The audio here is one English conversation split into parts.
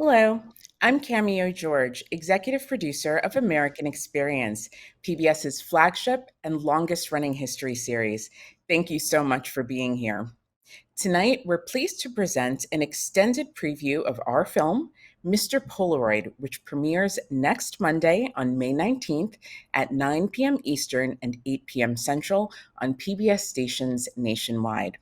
Hello, I'm Cameo George, executive producer of American Experience, PBS's flagship and longest running history series. Thank you so much for being here. Tonight, we're pleased to present an extended preview of our film, Mr. Polaroid, which premieres next Monday on May 19th at 9 p.m. Eastern and 8 p.m. Central on PBS stations nationwide.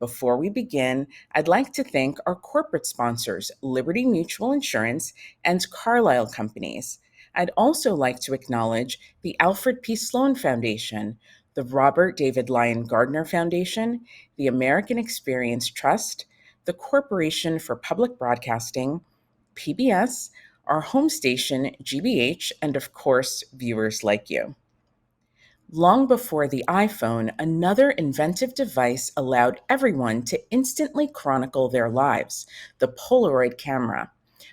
Before we begin, I'd like to thank our corporate sponsors, Liberty Mutual Insurance and Carlisle Companies. I'd also like to acknowledge the Alfred P. Sloan Foundation, the Robert David Lyon Gardner Foundation, the American Experience Trust, the Corporation for Public Broadcasting, PBS, our home station, GBH, and of course, viewers like you. Long before the iPhone, another inventive device allowed everyone to instantly chronicle their lives: the Polaroid camera.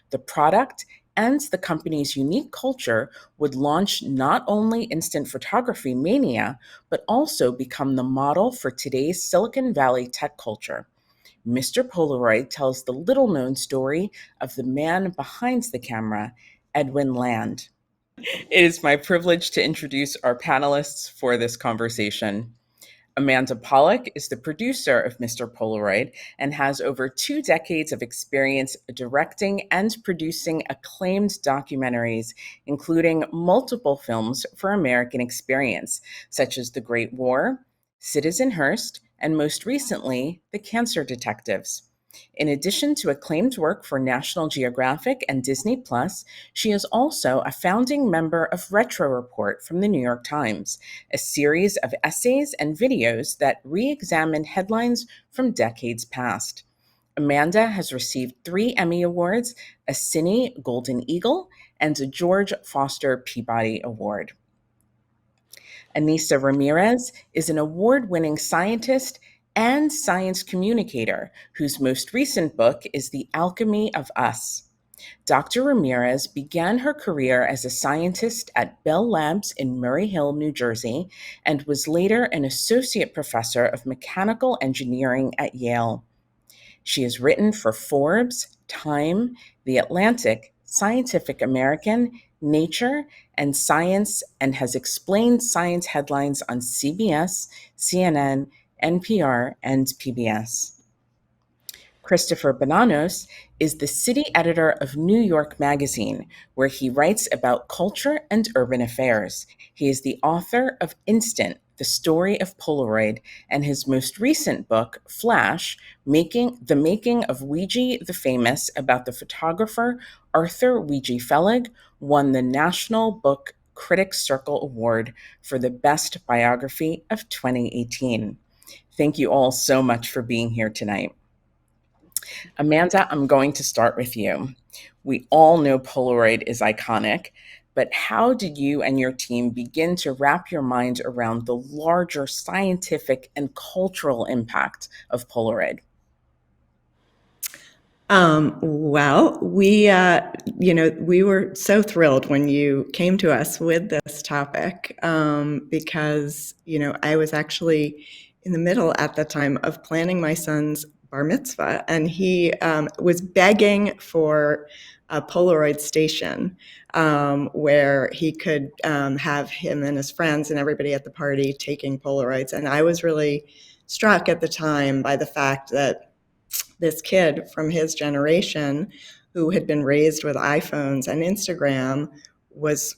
The product and the company's unique culture would launch not only instant photography mania, but also become the model for today's Silicon Valley tech culture. Mr. Polaroid tells the little known story of the man behind the camera, Edwin Land. It is my privilege to introduce our panelists for this conversation. Amanda Pollak is the producer of Mr. Polaroid and has over 2 decades of experience directing and producing acclaimed documentaries, including multiple films for American Experience, such as The Great War, Citizen Hearst, and most recently, The Cancer Detectives. In addition to acclaimed work for National Geographic and Disney Plus, she is also a founding member of Retro Report from the New York Times, a series of essays and videos that re-examine headlines from decades past. Amanda has received 3 Emmy Awards, a Cine Golden Eagle, and a George Foster Peabody Award. Ainissa Ramirez is an award-winning scientist and science communicator whose most recent book is The Alchemy of US. Dr. Ramirez began her career as a scientist at Bell Labs in Murray Hill, New Jersey, and was later an associate professor of mechanical engineering at Yale. She has written for Forbes, Time, The Atlantic, Scientific American, Nature, and Science, and has explained science headlines on CBS, CNN, NPR, and PBS. Christopher Bonanos is the city editor of New York Magazine, where he writes about culture and urban affairs. He is the author of Instant, the Story of Polaroid, and his most recent book, Flash, the Making of Weegee the Famous, about the photographer Arthur Weegee Fellig, won the National Book Critics Circle Award for the Best Biography of 2018. Thank you all so much for being here tonight. Amanda, I'm going to start with you. We all know Polaroid is iconic, but how did you and your team begin to wrap your mind around the larger scientific and cultural impact of Polaroid? Well, we were so thrilled when you came to us with this topic because, I was actually in the middle at the time of planning my son's bar mitzvah, and he was begging for a Polaroid station where he could have him and his friends and everybody at the party taking Polaroids. And I was really struck at the time by the fact that this kid from his generation who had been raised with iPhones and Instagram was,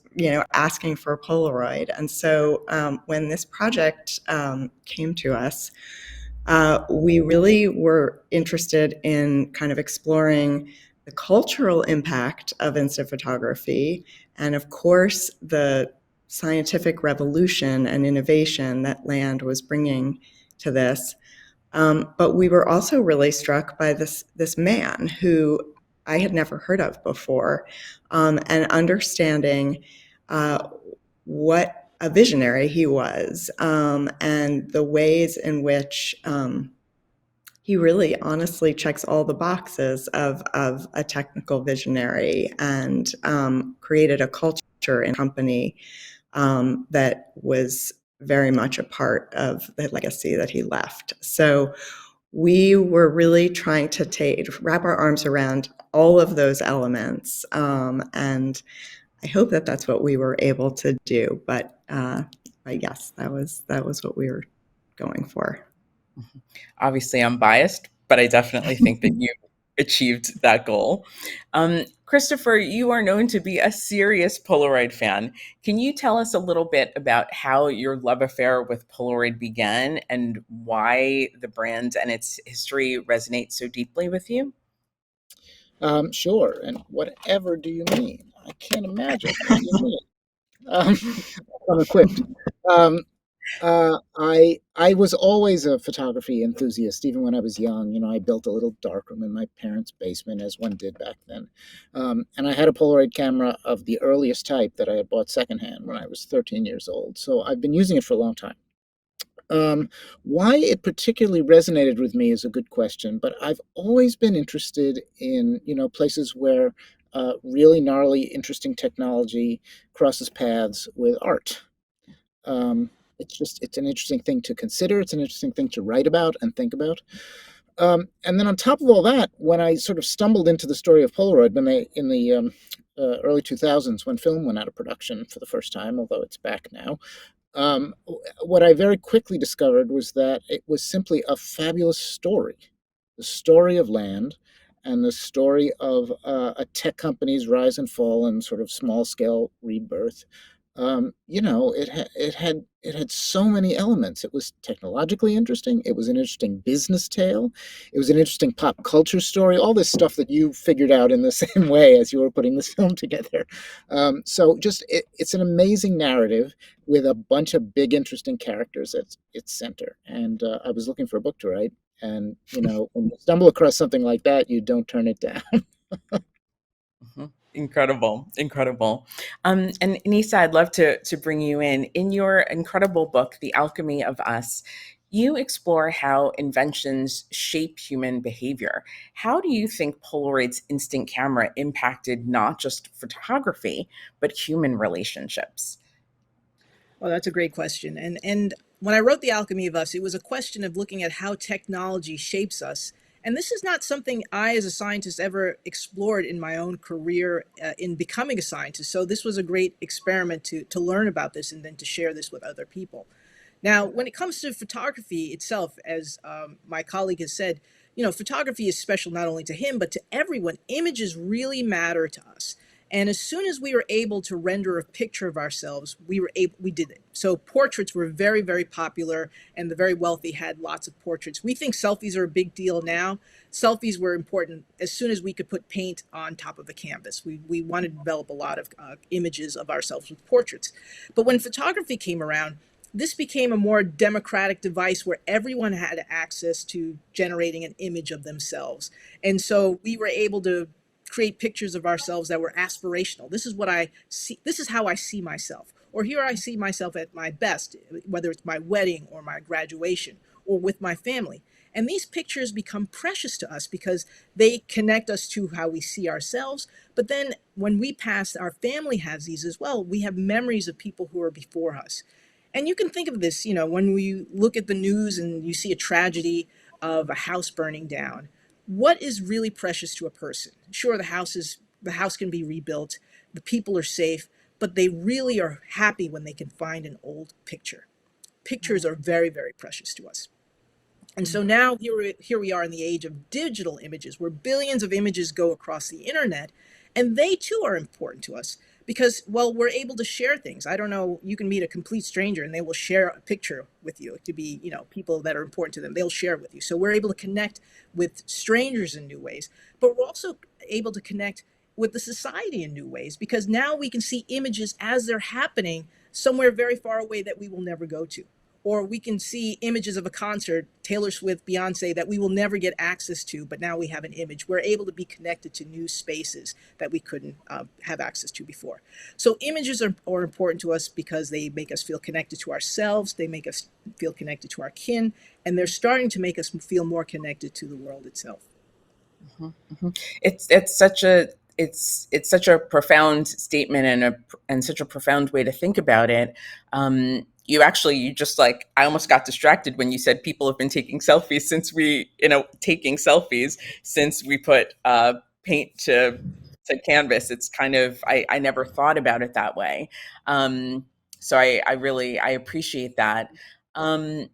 asking for a Polaroid. And so when this project came to us, we really were interested in kind of exploring the cultural impact of instant photography and, of course, the scientific revolution and innovation that Land was bringing to this. But we were also really struck by this man who I had never heard of before, and understanding what a visionary he was, and the ways in which he really honestly checks all the boxes of a technical visionary, and created a culture in a company that was very much a part of the legacy that he left. So we were really trying to wrap our arms around all of those elements. And I hope that that's what we were able to do. But yes, that was what we were going for. Obviously, I'm biased, but I definitely think that you achieved that goal. Christopher, you are known to be a serious Polaroid fan. Can you tell us a little bit about how your love affair with Polaroid began and why the brand and its history resonate so deeply with you? Sure. And whatever do you mean? I can't imagine what you mean. Um, I'm equipped. Um, I was always a photography enthusiast, even when I was young. You know, I built a little darkroom in my parents' basement, as one did back then. And I had a Polaroid camera of the earliest type that I had bought secondhand when I was 13 years old. So I've been using it for a long time. Um, why it particularly resonated with me is a good question, but I've always been interested in, places where really gnarly, interesting technology crosses paths with art. It's an interesting thing to consider. It's an interesting thing to write about and think about. And then on top of all that, when I sort of stumbled into the story of Polaroid when they in the early 2000s, when film went out of production for the first time, although it's back now, what I very quickly discovered was that it was simply a fabulous story, the story of land and the story of a tech company's rise and fall and sort of small scale rebirth. It had so many elements. It was technologically interesting. It was an interesting business tale. It was an interesting pop culture story. All this stuff that you figured out in the same way as you were putting this film together. It's an amazing narrative with a bunch of big, interesting characters at its center. And I was looking for a book to write. And, when you stumble across something like that, you don't turn it down. Mhm. Incredible, incredible. And Ainissa, I'd love to bring you in. In your incredible book, The Alchemy of Us, you explore how inventions shape human behavior. How do you think Polaroid's instant camera impacted not just photography, but human relationships? Well, that's a great question. And when I wrote The Alchemy of Us, it was a question of looking at how technology shapes us. And this is not something I, as a scientist, ever explored in my own career in becoming a scientist. So this was a great experiment to learn about this and then to share this with other people. Now, when it comes to photography itself, as my colleague has said, photography is special not only to him, but to everyone. Images really matter to us. And as soon as we were able to render a picture of ourselves, we did it. So portraits were very, very popular, and the very wealthy had lots of portraits. We think selfies are a big deal now. Selfies were important as soon as we could put paint on top of a canvas. We wanted to develop a lot of images of ourselves with portraits. But when photography came around, this became a more democratic device where everyone had access to generating an image of themselves. And so we were able to create pictures of ourselves that were aspirational. This is what I see. This is how I see myself. Or here I see myself at my best, whether it's my wedding or my graduation or with my family. And these pictures become precious to us because they connect us to how we see ourselves. But then when we pass, our family has these as well. We have memories of people who are before us. And you can think of this, when we look at the news and you see a tragedy of a house burning down, what is really precious to a person? Sure, the house can be rebuilt, the people are safe, but they really are happy when they can find an old picture. Pictures are very, very precious to us. And so now here we are in the age of digital images, where billions of images go across the internet, and they too are important to us because, well, we're able to share things. I don't know, you can meet a complete stranger and they will share a picture with you. It could be, people that are important to them, they'll share it with you. So we're able to connect with strangers in new ways, but we're also able to connect with the society in new ways because now we can see images as they're happening somewhere very far away that we will never go to, or we can see images of a concert, Taylor Swift, Beyonce, that we will never get access to, but now we have an image. We're able to be connected to new spaces that we couldn't have access to before. So images are important to us because they make us feel connected to ourselves, they make us feel connected to our kin, and they're starting to make us feel more connected to the world itself. Mhm, mhm. It's such a profound statement and such a profound way to think about it. you just like, I almost got distracted when you said people have been taking selfies since we put paint to canvas. It's kind of, I never thought about it that way. So I really, I appreciate that. Um,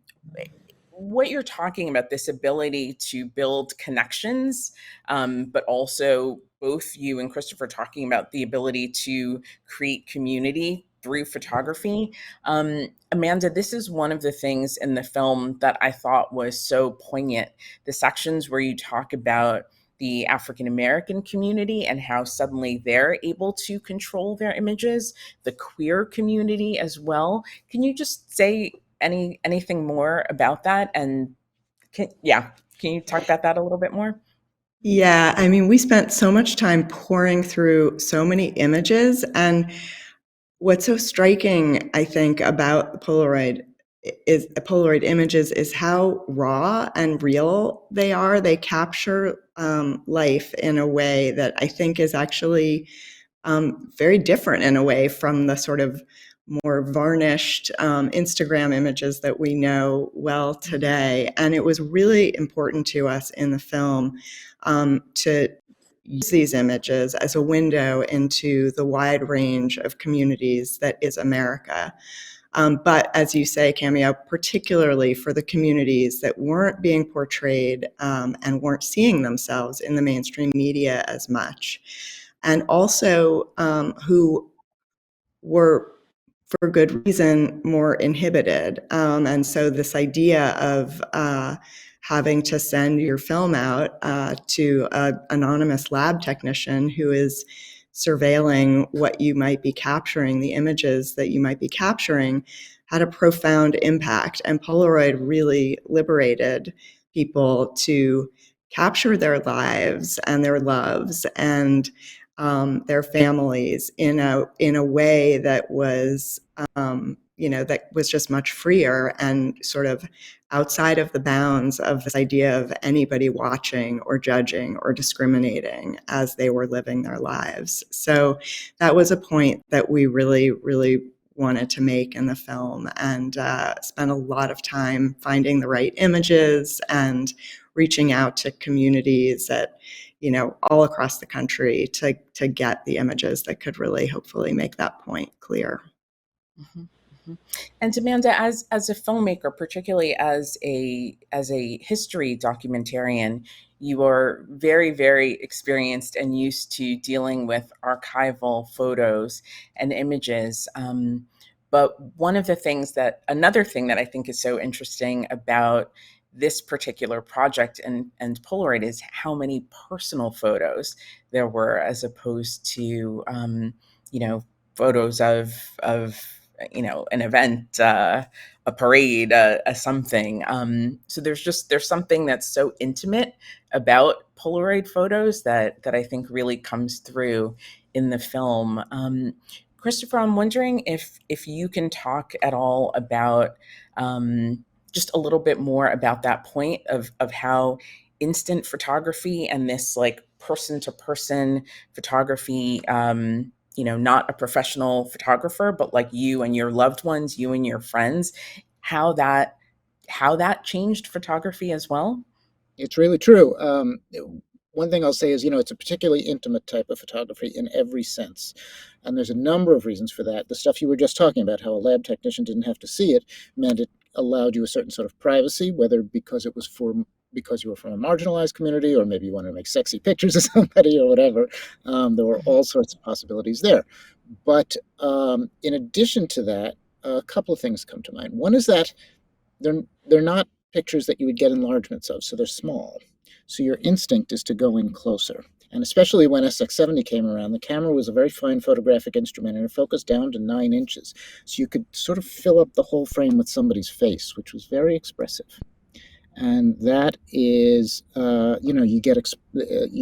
what you're talking about, this ability to build connections, but also both you and Christopher talking about the ability to create community through photography. Amanda, this is one of the things in the film that I thought was so poignant. The sections where you talk about the African American community and how suddenly they're able to control their images, the queer community as well. Can you just say anything more about that? And can you talk about that a little bit more? Yeah, I mean, we spent so much time pouring through so many images, and what's so striking, I think, about Polaroid images is how raw and real they are. They capture life in a way that I think is actually very different in a way from the sort of more varnished Instagram images that we know well today. And it was really important to us in the film to use these images as a window into the wide range of communities that is America. But as you say, Cameo, particularly for the communities that weren't being portrayed and weren't seeing themselves in the mainstream media as much, and also who were, for good reason, more inhibited. And so this idea of having to send your film out to an anonymous lab technician who is surveilling what you might be capturing, the images that you might be capturing, had a profound impact. And Polaroid really liberated people to capture their lives and their loves and their families in a way that was that was just much freer and sort of outside of the bounds of this idea of anybody watching or judging or discriminating as they were living their lives. So that was a point that we really, really wanted to make in the film, and spent a lot of time finding the right images and reaching out to communities that all across the country to get the images that could really hopefully make that point clear. Mhm, mhm. And Amanda, as a filmmaker, particularly as a history documentarian, you are very, very experienced and used to dealing with archival photos and images. But another thing that I think is so interesting about this particular project and Polaroid is how many personal photos there were, as opposed to photos of an event, a parade, a something. So there's something that's so intimate about Polaroid photos that I think really comes through in the film. Christopher, I'm wondering if you can talk at all about just a little bit more about that point of how instant photography and this like person to person photography, not a professional photographer, but like you and your loved ones, you and your friends, how that changed photography as well. It's really true. One thing I'll say is, it's a particularly intimate type of photography in every sense. And there's a number of reasons for that. The stuff you were just talking about, how a lab technician didn't have to see it, meant it allowed you a certain sort of privacy, whether because you were from a marginalized community, or maybe you wanted to make sexy pictures of somebody or whatever. There were all sorts of possibilities there. But in addition to that, a couple of things come to mind. One is that they're not pictures that you would get enlargements of, so they're small. So your instinct is to go in closer. And especially when SX70 came around, the camera was a very fine photographic instrument, and it focused down to 9 inches. So you could sort of fill up the whole frame with somebody's face, which was very expressive. And that is, you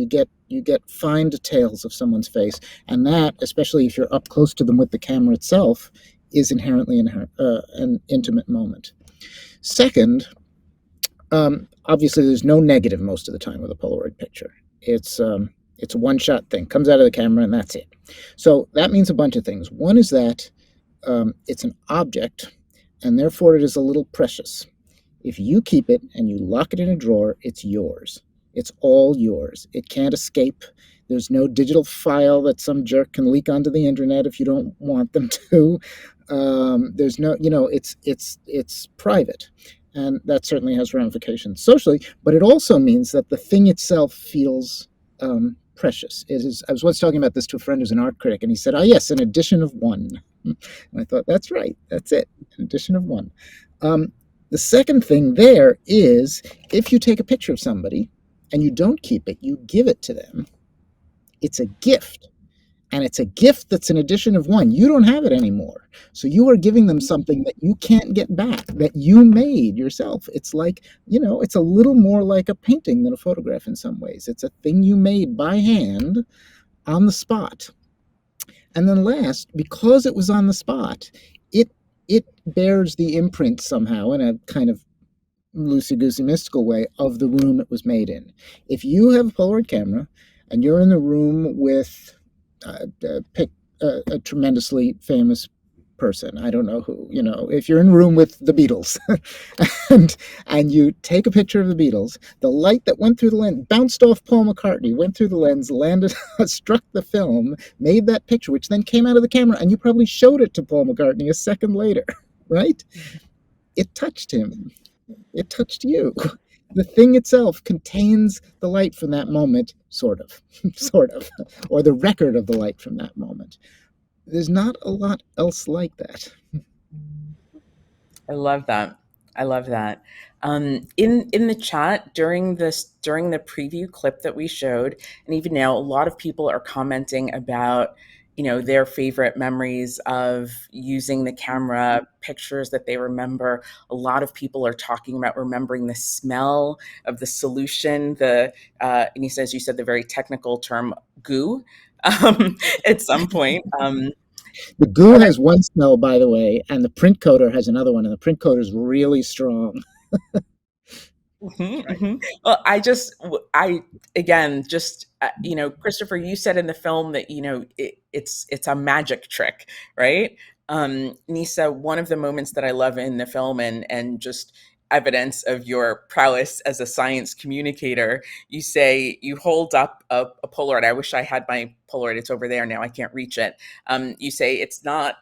get fine details of someone's face, and that, especially if you're up close to them with the camera itself, is inherently an intimate moment. Second, obviously, there's no negative most of the time with a Polaroid picture. It's a one-shot thing, comes out of the camera, and that's it. So that means a bunch of things. One is that it's an object and therefore it is a little precious. If you keep it and you lock it in a drawer, it's yours. It's all yours. It can't escape. There's no digital file that some jerk can leak onto the internet if you don't want them to. There's no, it's private, and that certainly has ramifications socially. But it also means that the thing itself feels precious. It is. I was once talking about this to a friend who's an art critic, and he said, "Ah, yes, an edition of one." And I thought, that's right. That's it. An edition of one. Um, the second thing there is, if you take a picture of somebody and you don't keep it, you give it to them. It's a gift. And it's a gift that's an edition of one. You don't have it anymore. So you are giving them something that you can't get back, that you made yourself. It's like, it's a little more like a painting than a photograph in some ways. It's a thing you made by hand on the spot. And then last, because it was on the spot, it bears the imprint somehow in a kind of loosey-goosey mystical way of the room it was made in. If you have a Polaroid camera and you're in the room with pick a tremendously famous person, I don't know who, if you're in a room with the Beatles and you take a picture of the Beatles, the light that went through the lens bounced off Paul McCartney, went through the lens, landed, struck the film, made that picture, which then came out of the camera, and you probably showed it to Paul McCartney a second later, right? It touched him. It touched you. The thing itself contains the light from that moment, sort of, or the record of the light from that moment. There's not a lot else like that. I love that. I love that. In the chat during the preview clip that we showed, and even now, a lot of people are commenting about their favorite memories of using the camera, pictures that they remember. A lot of people are talking about remembering the smell of the solution. And he says, you said the very technical term goo at some point. The goo has one smell, by the way, and the print coater has another one, and the print coater is really strong. Well, again, Christopher, you said in the film that it's a magic trick, right? Nisa, one of the moments that I love in the film, and just evidence of your prowess as a science communicator, you say you hold up a Polaroid. I wish I had my Polaroid. It's over there now. I can't reach it. You say it's not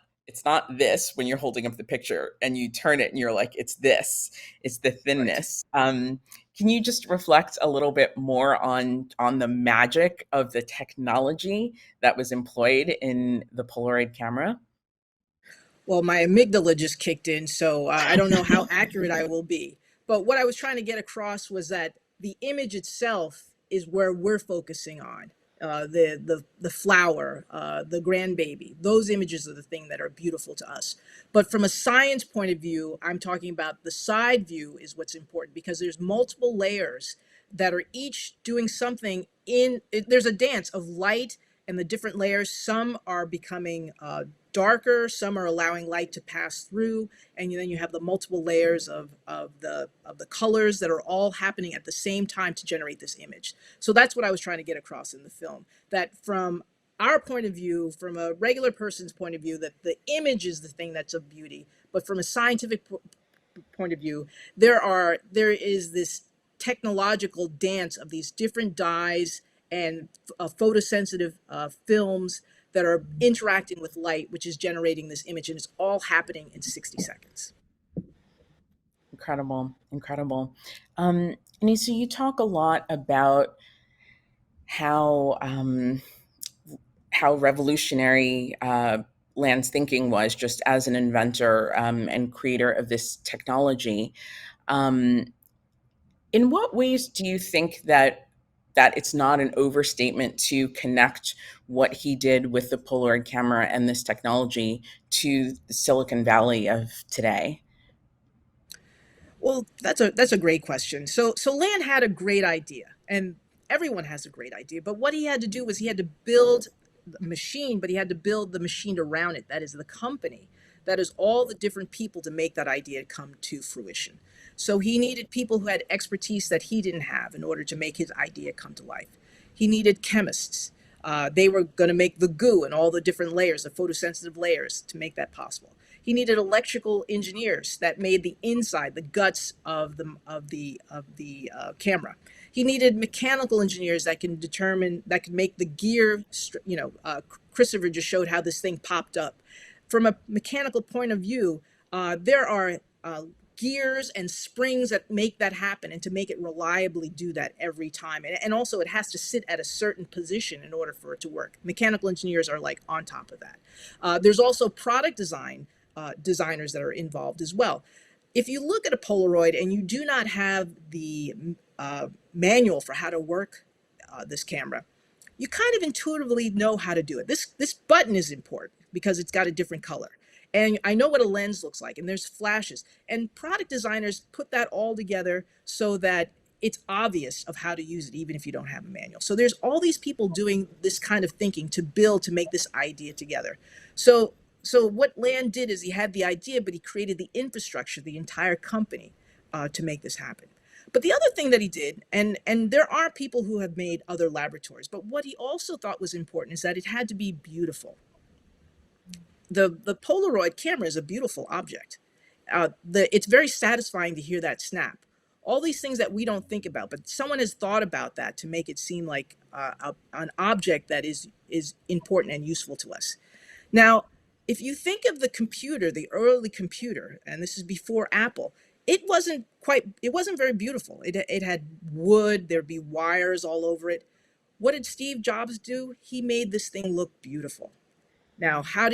this when you're holding up the picture, and you turn it and you're like, it's this. It's the thinness. Right. Can you just reflect a little bit more on the magic of the technology that was employed in the Polaroid camera? Well, my amygdala just kicked in, so I don't know how accurate I will be. But what I was trying to get across was that the image itself is where we're focusing on. The flower, the grandbaby, those images are the thing that are beautiful to us. But from a science point of view, I'm talking about the side view is what's important, because there's multiple layers that are each doing something there's a dance of light and the different layers. Some are becoming darker, some are allowing light to pass through, and then you have the multiple layers of the colors that are all happening at the same time to generate this image. So that's what I was trying to get across in the film, that from our point of view, from a regular person's point of view, that the image is the thing that's of beauty, but from a scientific point of view, there is this technological dance of these different dyes and photosensitive films that are interacting with light, which is generating this image, and it's all happening in 60 seconds. Incredible, incredible. Anissa, you talk a lot about how revolutionary Land's thinking was, just as an inventor and creator of this technology. In what ways do you think that it's not an overstatement to connect what he did with the Polaroid camera and this technology to the Silicon Valley of today? Well, that's a great question. So Land had a great idea, and everyone has a great idea. But what he had to do was he had to build the machine, but he had to build the machine around it. That is the company. That is all the different people to make that idea come to fruition. So he needed people who had expertise that he didn't have in order to make his idea come to life. He needed chemists. They were going to make the goo and all the different layers, the photosensitive layers, to make that possible. He needed electrical engineers that made the inside, the guts of the camera. He needed mechanical engineers that can make the gear. Christopher just showed how this thing popped up. From a mechanical point of view, there are gears and springs that make that happen, and to make it reliably do that every time. And also it has to sit at a certain position in order for it to work. Mechanical engineers are like on top of that. There's also product designers that are involved as well. If you look at a Polaroid and you do not have the manual for how to work this camera, you kind of intuitively know how to do it. This button is important because it's got a different color. And I know what a lens looks like, and there's flashes. And product designers put that all together so that it's obvious of how to use it, even if you don't have a manual. So there's all these people doing this kind of thinking to make this idea together. So what Land did is he had the idea, but he created the infrastructure, the entire company, to make this happen. But the other thing that he did, and there are people who have made other laboratories, but what he also thought was important is that it had to be beautiful. The Polaroid camera is a beautiful object. It's very satisfying to hear that snap. All these things that we don't think about, but someone has thought about that to make it seem like an object that is important and useful to us. Now, if you think of the computer, the early computer, and this is before Apple, it wasn't very beautiful. It had wood, there'd be wires all over it. What did Steve Jobs do? He made this thing look beautiful. Now, where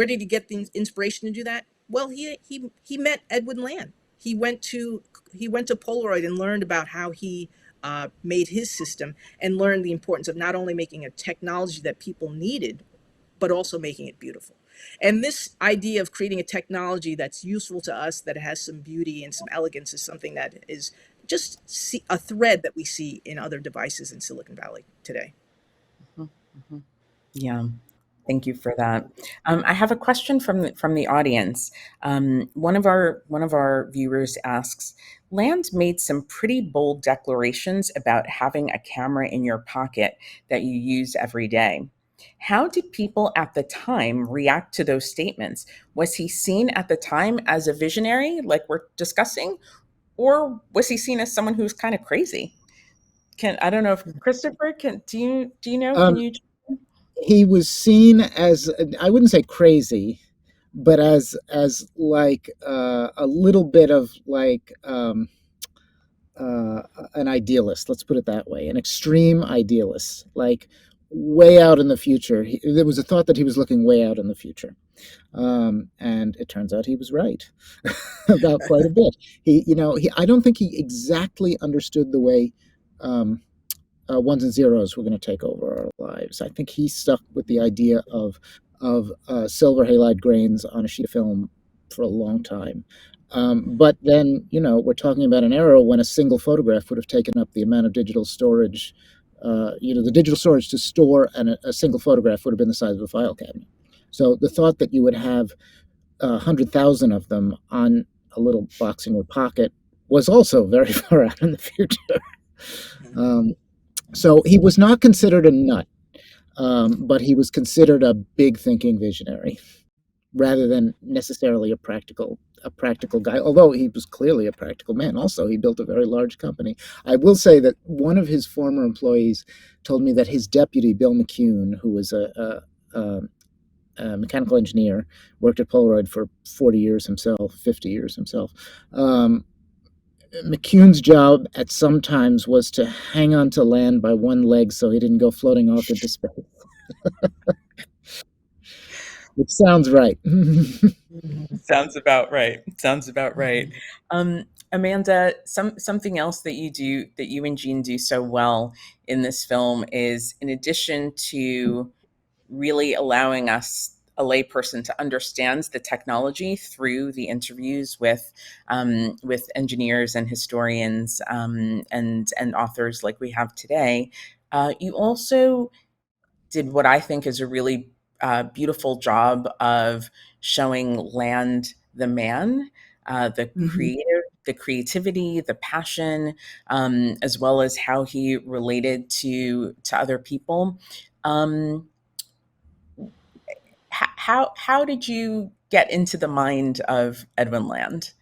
did he get the inspiration to do that? Well, he met Edwin Land. He went to Polaroid and learned about how he made his system, and learned the importance of not only making a technology that people needed, but also making it beautiful. And this idea of creating a technology that's useful to us, that has some beauty and some elegance, is something that is just a thread that we see in other devices in Silicon Valley today. Mm-hmm. Yeah. Thank you for that. I have a question from the audience. One of our viewers asks, Land made some pretty bold declarations about having a camera in your pocket that you use every day. How did people at the time react to those statements? Was he seen at the time as a visionary, like we're discussing, or was he seen as someone who's kind of crazy? I don't know if Christopher do you know? Can Um, you? he was seen as, I wouldn't say crazy, but as like a little bit of like an idealist. Let's put it that way, an extreme idealist, like way out in the future. There was a thought that he was looking way out in the future, and it turns out he was right about quite a bit. I don't think he exactly understood the way. Ones and zeros were going to take over our lives. I think he stuck with the idea of silver halide grains on a sheet of film for a long time. But then, we're talking about an era when a single photograph would have taken up the amount of digital storage. The digital storage to store a single photograph would have been the size of a file cabinet. So the thought that you would have 100,000 of them on a little box in your pocket was also very far out in the future. So he was not considered a nut, but he was considered a big thinking visionary, rather than necessarily a practical guy. Although he was clearly a practical man. Also, he built a very large company. I will say that one of his former employees told me that his deputy, Bill McCune, who was a mechanical engineer, worked at Polaroid for 40 years himself, 50 years himself. McCune's job at some times was to hang on to Land by one leg so he didn't go floating off into space. Which sounds right. Sounds about right. Sounds about right. Amanda, something else that you and Jean do so well in this film is, in addition to really allowing us, a layperson, to understand the technology through the interviews with engineers and historians, and authors like we have today, you also did what I think is a really beautiful job of showing Land the man, Mhm. the creativity, the passion, as well as how he related to other people. Um, how did you get into the mind of Edwin Land?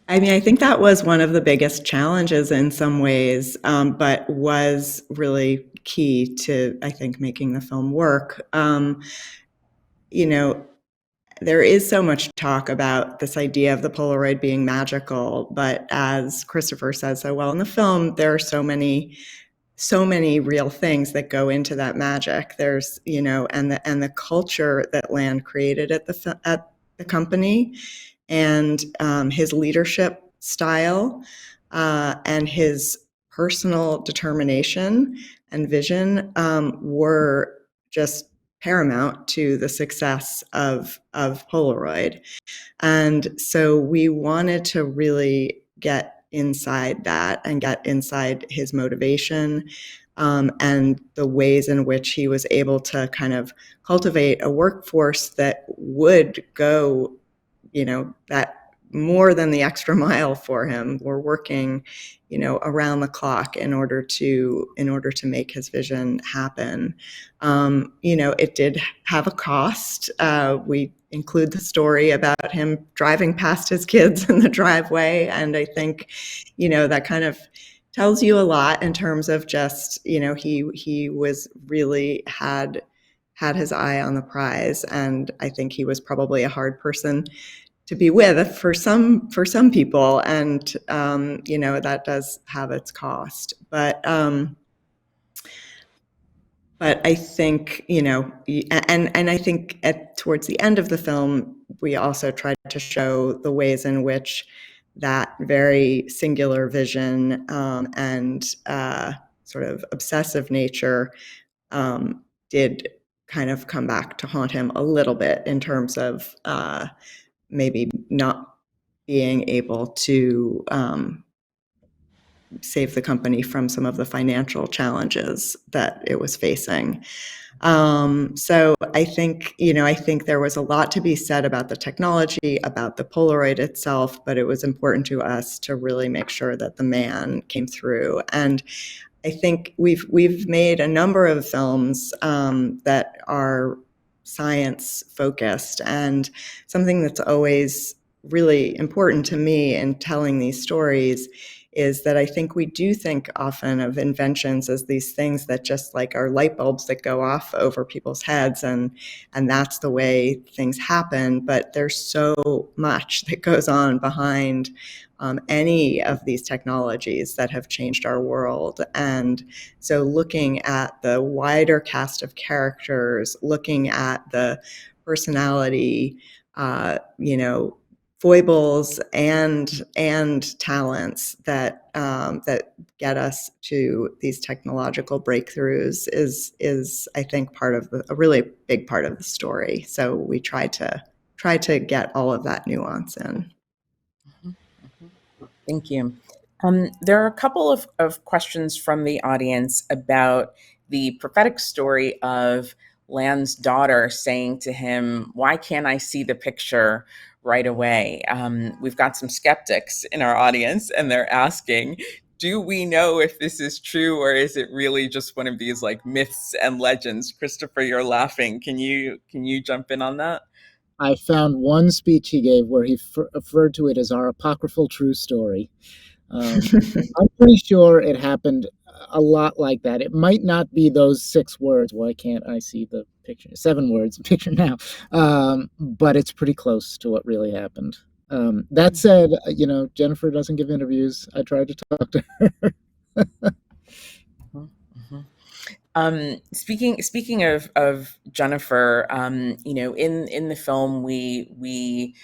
I mean, I think that was one of the biggest challenges in some ways, but was really key to, I think, making the film work. You know, there is so much talk about this idea of the Polaroid being magical, but as Christopher says so well in the film, there are so many real things that go into that magic. There's, and the culture that Land created at the company, and his leadership style, and his personal determination and vision were just paramount to the success of Polaroid. And so we wanted to really get inside that and get inside his motivation, and the ways in which he was able to kind of cultivate a workforce that would go, that more than the extra mile for him. We're working, around the clock in order to make his vision happen. It did have a cost. We include the story about him driving past his kids in the driveway, and I think, that kind of tells you a lot in terms of just, he was really had his eye on the prize, and I think he was probably a hard person to be with for some people, and that does have its cost. But I think, and I think towards the end of the film, we also tried to show the ways in which that very singular vision, and sort of obsessive nature did kind of come back to haunt him a little bit in terms of maybe not being able to save the company from some of the financial challenges that it was facing. So I think, there was a lot to be said about the technology, about the Polaroid itself, but it was important to us to really make sure that the man came through. And I think we've made a number of films that are science focused, and something that's always really important to me in telling these stories is that I think we do think often of inventions as these things that just like are light bulbs that go off over people's heads, and that's the way things happen. But there's so much that goes on behind any of these technologies that have changed our world. And so looking at the wider cast of characters, looking at the personality, foibles and talents that get us to these technological breakthroughs is I think a really big part of the story. So we try to get all of that nuance in. Thank you. There are a couple of questions from the audience about the prophetic story of Land's daughter saying to him, "Why can't I see the picture right away?" We've got some skeptics in our audience, and they're asking, do we know if this is true, or is it really just one of these like myths and legends? Christopher, you're laughing. Can you jump in on that? I found one speech he gave where he referred to it as our apocryphal true story. I'm pretty sure it happened a lot like that. It might not be those 6 words. Why can't I see the picture? 7 words, picture now. But it's pretty close to what really happened. That said, Jennifer doesn't give interviews. I tried to talk to her. Speaking of Jennifer, in the film we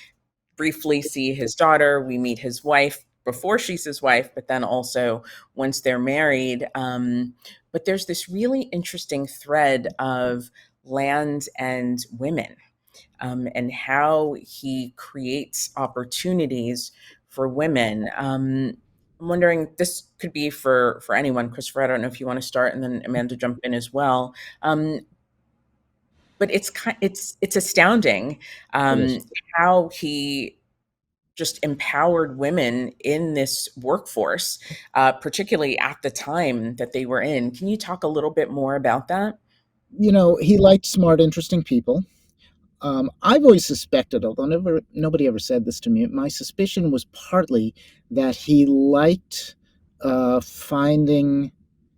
briefly see his daughter. We meet his wife before she's his wife, but then also once they're married. But there's this really interesting thread of land and women, and how he creates opportunities for women. I'm wondering, this could be for anyone. Christopher, I don't know if you want to start, and then Amanda jump in as well. But it's astounding how he just empowered women in this workforce, particularly at the time that they were in. Can you talk a little bit more about that? He liked smart, interesting people. I've always suspected, although nobody ever said this to me, my suspicion was partly that he liked finding,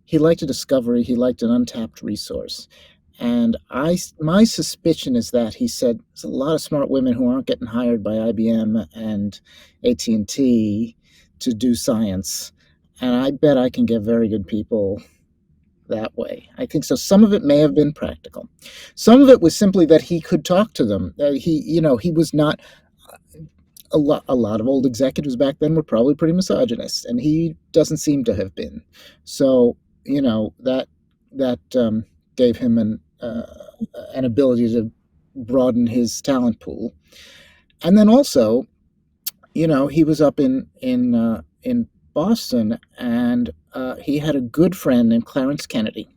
he liked a discovery, he liked an untapped resource. And my suspicion is that he said, there's a lot of smart women who aren't getting hired by IBM and AT&T to do science. And I bet I can get very good people that way. I think so. Some of it may have been practical. Some of it was simply that he could talk to them. He was not a lot of old executives back then were probably pretty misogynist, and he doesn't seem to have been. So that gave him an ability to broaden his talent pool. And then also, he was up in Boston, and he had a good friend named Clarence Kennedy,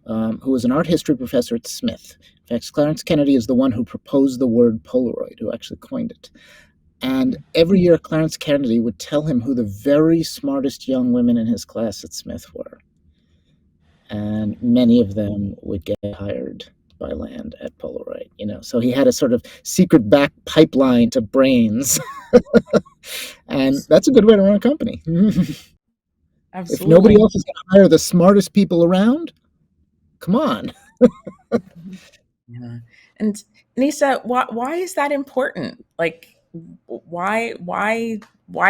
who was an art history professor at Smith. In fact, Clarence Kennedy is the one who proposed the word Polaroid, who actually coined it. And every year, Clarence Kennedy would tell him who the very smartest young women in his class at Smith were. And many of them would get hired by land at Polaroid. So he had a sort of secret back pipeline to brains. And that's a good way to run a company. Absolutely. If nobody else is going to hire the smartest people around, come on. Yeah. And Ainissa, why is that important? Like, why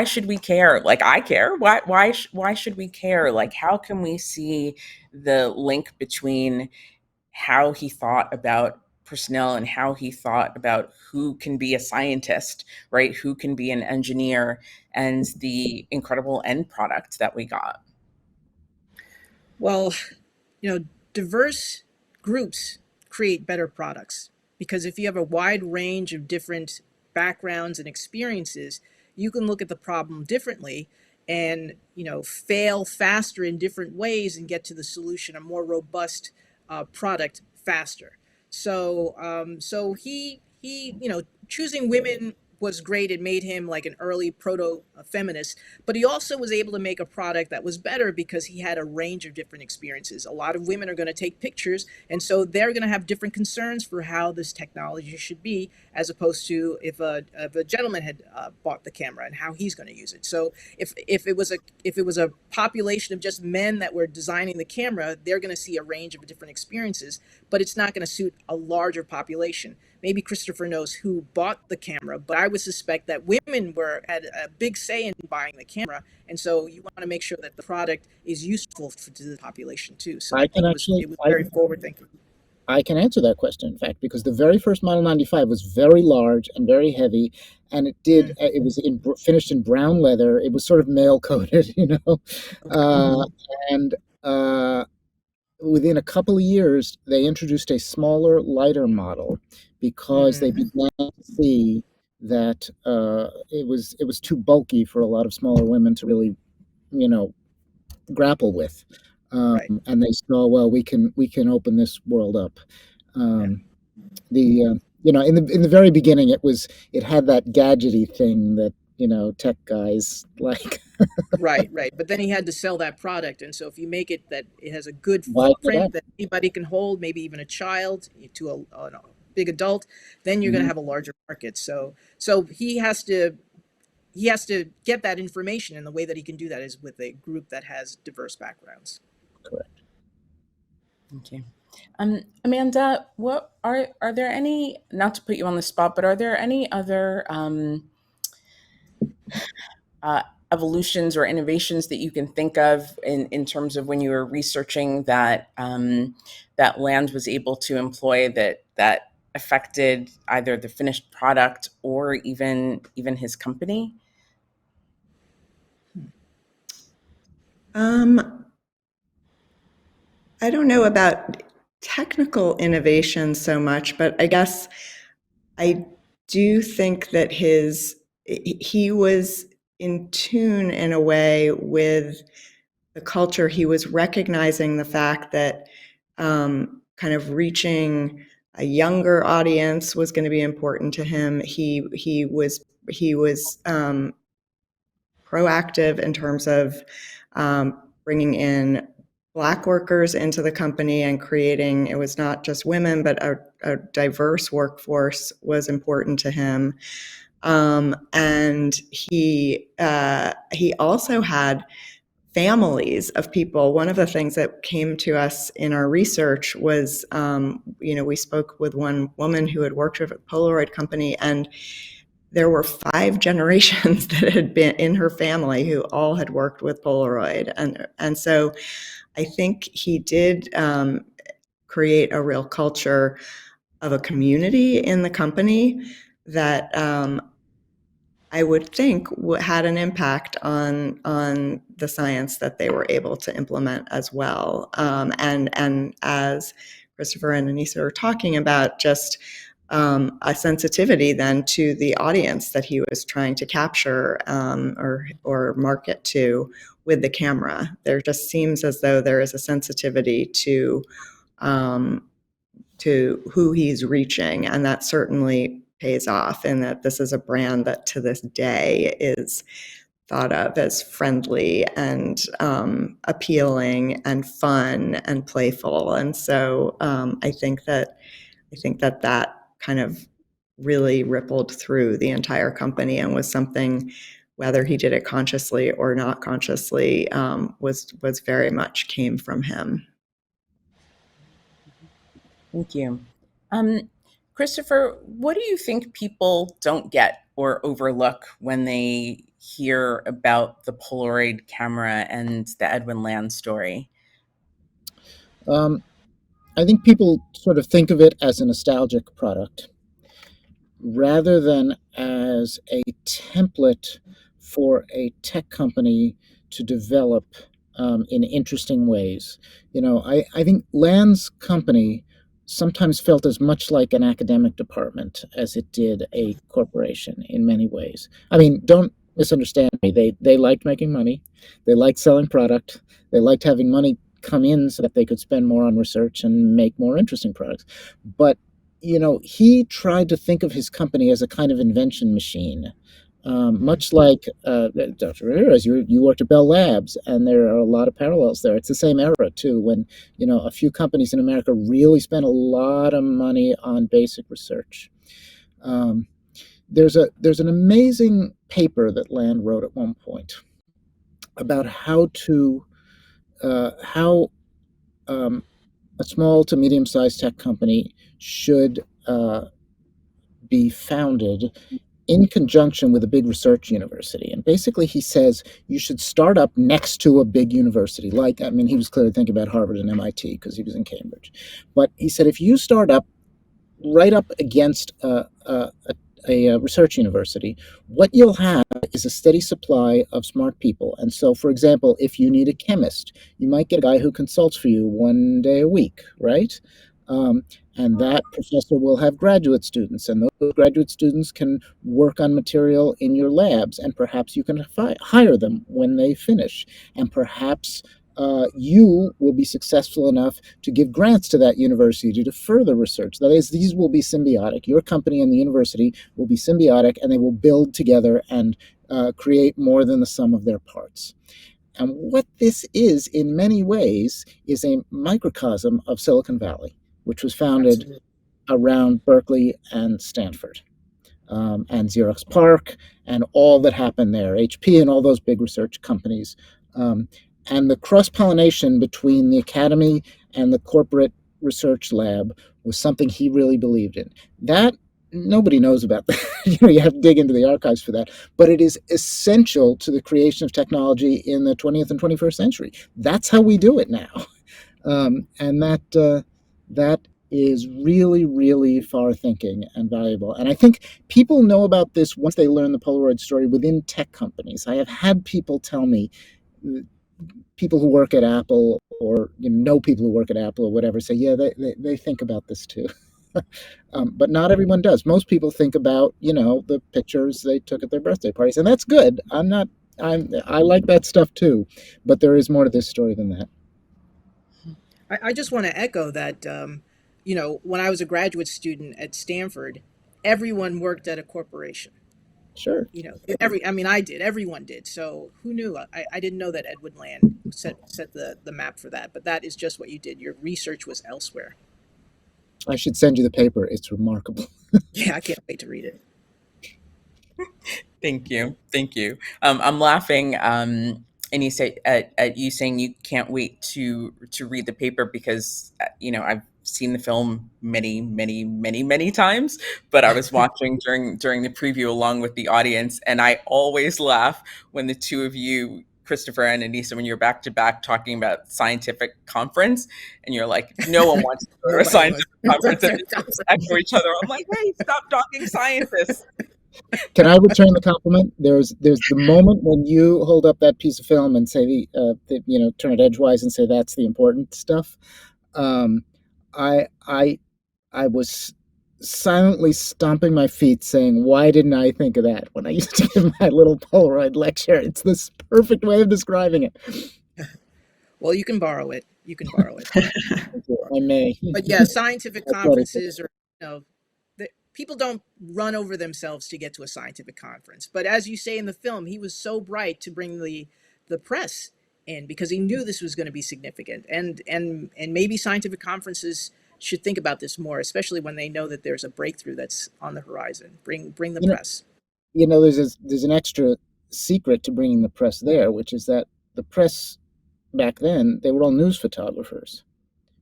should we care? Like, I care. Why should we care? Like, how can we see the link between how he thought about personnel and how he thought about who can be a scientist, right? Who can be an engineer, and the incredible end product that we got? Well, diverse groups create better products, because if you have a wide range of different backgrounds and experiences, you can look at the problem differently and, fail faster in different ways and get to the solution, a more robust product faster. So he, choosing women was great. It made him like an early proto feminist, but he also was able to make a product that was better because he had a range of different experiences. A lot of women are going to take pictures, and so they're going to have different concerns for how this technology should be, as opposed to if a gentleman had bought the camera and how he's going to use it. So if it was a population of just men that were designing the camera, they're going to see a range of different experiences, but it's not going to suit a larger population. Maybe Christopher knows who bought the camera, but I would suspect that women had a big say in buying the camera, and so you want to make sure that the product is useful to the population too. So I think it was very forward thinking. I can answer that question, in fact, because the very first Model 95 was very large and very heavy, and it was finished in brown leather. It was sort of male coded, and within a couple of years, they introduced a smaller, lighter model because they began to see that it was too bulky for a lot of smaller women to really, grapple with. Right. And they saw, well, we can open this world up. In the very beginning, it had that gadgety thing that tech guys like. Right. But then he had to sell that product, and so if you make it that it has a good footprint that anybody can hold, maybe even a child to a big adult, then you're going to have a larger market. So he has to get that information, and the way that he can do that is with a group that has diverse backgrounds. Correct. Okay. Amanda, what are there any, not to put you on the spot, but are there any other evolutions or innovations that you can think of in terms of when you were researching that that Land was able to employ that affected either the finished product or even his company? I don't know about technical innovation so much, but I guess I do think that he was in tune in a way with the culture. He was recognizing the fact that kind of reaching a younger audience was going to be important to him. He was proactive in terms of bringing in Black workers into the company and creating, it was not just women, but a diverse workforce was important to him. And he also had families of people. One of the things that came to us in our research was, we spoke with one woman who had worked with a Polaroid company, and there were 5 generations that had been in her family who all had worked with Polaroid. And so I think he did create a real culture of a community in the company that I would think had an impact on the science that they were able to implement as well. And as Christopher and Ainissa are talking about, just a sensitivity then to the audience that he was trying to capture or market to with the camera. There just seems as though there is a sensitivity to who he's reaching, and that certainly pays off, and that this is a brand that to this day is thought of as friendly and appealing and fun and playful. And so I think that kind of really rippled through the entire company and was something, whether he did it consciously or not consciously, was very much came from him. Thank you. Christopher, what do you think people don't get or overlook when they hear about the Polaroid camera and the Edwin Land story? I think people sort of think of it as a nostalgic product rather than as a template for a tech company to develop in interesting ways. I think Land's company sometimes felt as much like an academic department as it did a corporation in many ways. I mean, don't misunderstand me. They liked making money. They liked selling product. They liked having money come in so that they could spend more on research and make more interesting products. But he tried to think of his company as a kind of invention machine, much like Dr. Ramirez. You worked at Bell Labs, and there are a lot of parallels there. It's the same era too, when a few companies in America really spent a lot of money on basic research. There's an amazing paper that Land wrote at one point about how a small to medium-sized tech company should be founded in conjunction with a big research university. And basically, he says you should start up next to a big university. He was clearly thinking about Harvard and MIT because he was in Cambridge. But he said if you start up right up against a research university, what you'll have is a steady supply of smart people. And so, for example, if you need a chemist, you might get a guy who consults for you 1 day a week, right? And that professor will have graduate students, and those graduate students can work on material in your labs, and perhaps you can hire them when they finish, and perhaps you will be successful enough to give grants to that university to further research. That is, these will be symbiotic. Your company and the university will be symbiotic, and they will build together and create more than the sum of their parts. And what this is, in many ways, is a microcosm of Silicon Valley, which was founded around Berkeley and Stanford, and Xerox PARC, and all that happened there, HP and all those big research companies. And the cross-pollination between the academy and the corporate research lab was something he really believed in. That nobody knows about that. You have to dig into the archives for that. But it is essential to the creation of technology in the 20th and 21st century. That's how we do it now. And that is really, really far-thinking and valuable. And I think people know about this once they learn the Polaroid story within tech companies. I have had people tell me, people who work at Apple or know people who work at Apple or whatever, say, yeah, they think about this too. But not everyone does. Most people think about, the pictures they took at their birthday parties, and that's good. I like that stuff too, but there is more to this story than that. I just want to echo that, when I was a graduate student at Stanford, everyone worked at a corporation. Sure. You know, everyone did. So who knew? I didn't know that Edwin Land set the map for that, but that is just what you did. Your research was elsewhere. I should send you the paper. It's remarkable. Yeah, I can't wait to read it. Thank you. Thank you. I'm laughing, Ainissa, at you saying you can't wait to read the paper because I've seen the film many, many, many, many times, but I was watching during the preview along with the audience, and I always laugh when the two of you, Christopher and Ainissa, when you're back to back talking about scientific conference, and you're like, no one wants to go to a Nobody wants scientific conference, and to you just echo each other. I'm like, hey, stop talking scientists. Can I return the compliment? There's the moment when you hold up that piece of film and say turn it edgewise and say that's the important stuff. Um, I I I was silently stomping my feet, saying, "Why didn't I think of that when I used to give my little Polaroid lecture?" It's this perfect way of describing it. Well, you can borrow it. You can borrow it. I may. But yeah, scientific That's what it is. conferences are, people don't run over themselves to get to a scientific conference. But as you say in the film, he was so bright to bring the press in because he knew this was going to be significant. And maybe scientific conferences should think about this more, especially when they know that there's a breakthrough that's on the horizon. Bring the You know, press. there's an extra secret to bringing the press there, which is that the press back then, they were all news photographers.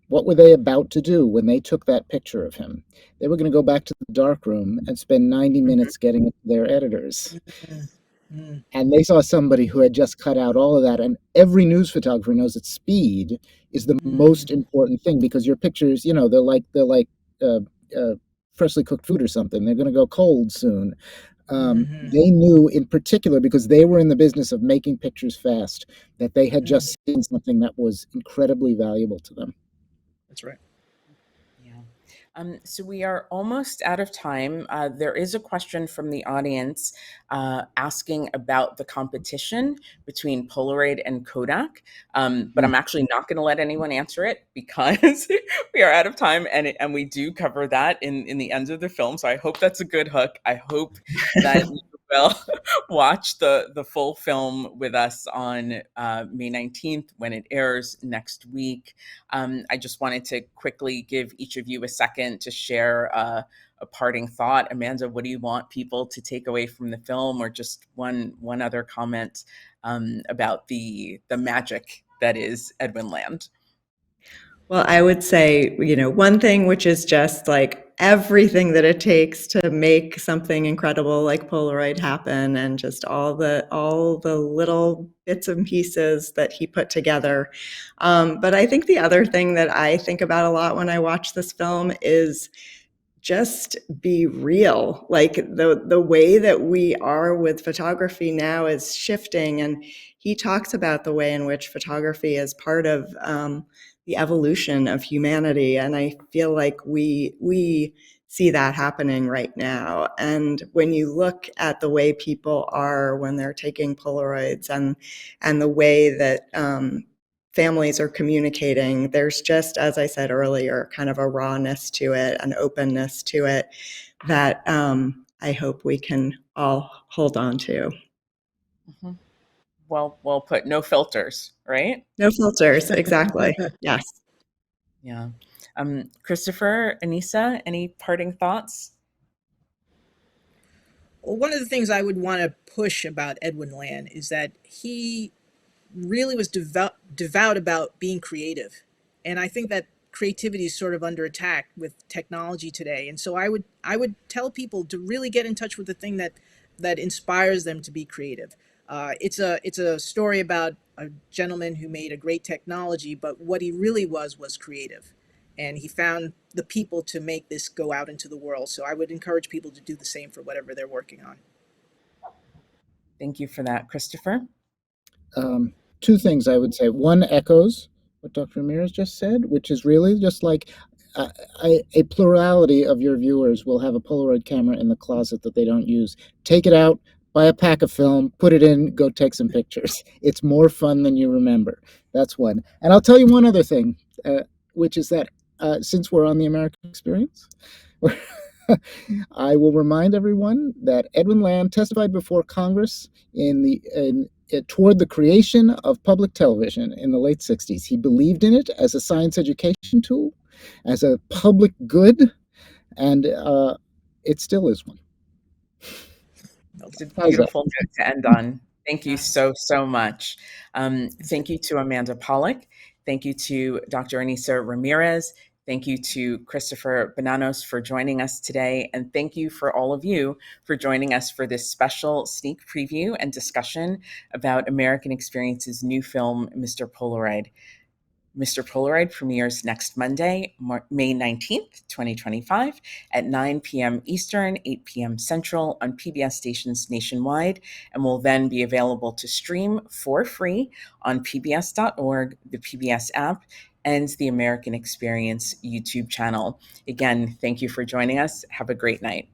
What were they about to do when they took that picture of him? They were going to go back to the darkroom and spend 90 minutes getting it to their editors. Mm-hmm. And they saw somebody who had just cut out all of that. And every news photographer knows that speed is the most important thing, because your pictures, they're like uh, uh, freshly cooked food or something. They're going to go cold soon. Mm-hmm. They knew in particular, because they were in the business of making pictures fast, that they had just seen something that was incredibly valuable to them. That's right. Yeah. So we are almost out of time. There is a question from the audience asking about the competition between Polaroid and Kodak, but I'm actually not going to let anyone answer it because we are out of time, and we do cover that in the end of the film. So I hope that's a good hook. I hope that you will watch the full film with us on May 19th when it airs next week. I just wanted to quickly give each of you a second to share a parting thought. Amanda, what do you want people to take away from the film, or just one other comment about the magic that is Edwin Land? Well, I would say, one thing, which is just like everything that it takes to make something incredible like Polaroid happen, and just all the little bits and pieces that he put together. But I think the other thing that I think about a lot when I watch this film is just be real. Like the way that we are with photography now is shifting, and he talks about the way in which photography is part of the evolution of humanity, and I feel like we see that happening right now. And when you look at the way people are when they're taking Polaroids, and the way that families are communicating, there's just, as I said earlier, kind of a rawness to it, an openness to it that I hope we can all hold on to. Mm-hmm. Well put. No filters, right? No filters, exactly. Yes. Yeah. Christopher, Ainissa, any parting thoughts? Well, one of the things I would want to push about Edwin Land is that he really was devout about being creative. And I think that creativity is sort of under attack with technology today. And so I would tell people to really get in touch with the thing that inspires them to be creative. It's a story about a gentleman who made a great technology, but what he really was creative. And he found the people to make this go out into the world. So I would encourage people to do the same for whatever they're working on. Thank you for that, Christopher. Two things I would say. One echoes what Dr. Ramirez just said, which is really just like a plurality of your viewers will have a Polaroid camera in the closet that they don't use. Take it out, buy a pack of film, put it in, go take some pictures. It's more fun than you remember. That's one. And I'll tell you one other thing, which is that since we're on the American experience, I will remind everyone that Edwin Land testified before Congress toward the creation of public television in the late 60s. He believed in it as a science education tool, as a public good, and it still is one. It's a How's that? beautiful note to end on. Thank you so much. Thank you to Amanda Pollak. Thank you to Dr. Ainissa Ramirez. Thank you to Christopher Bonanos for joining us today. And thank you for all of you for joining us for this special sneak preview and discussion about American Experience's new film, Mr. Polaroid. Mr. Polaroid premieres next Monday, May 19th, 2025 at 9 p.m. Eastern, 8 p.m. Central on PBS stations nationwide, and will then be available to stream for free on pbs.org, the PBS app, and the American Experience YouTube channel. Again, thank you for joining us. Have a great night.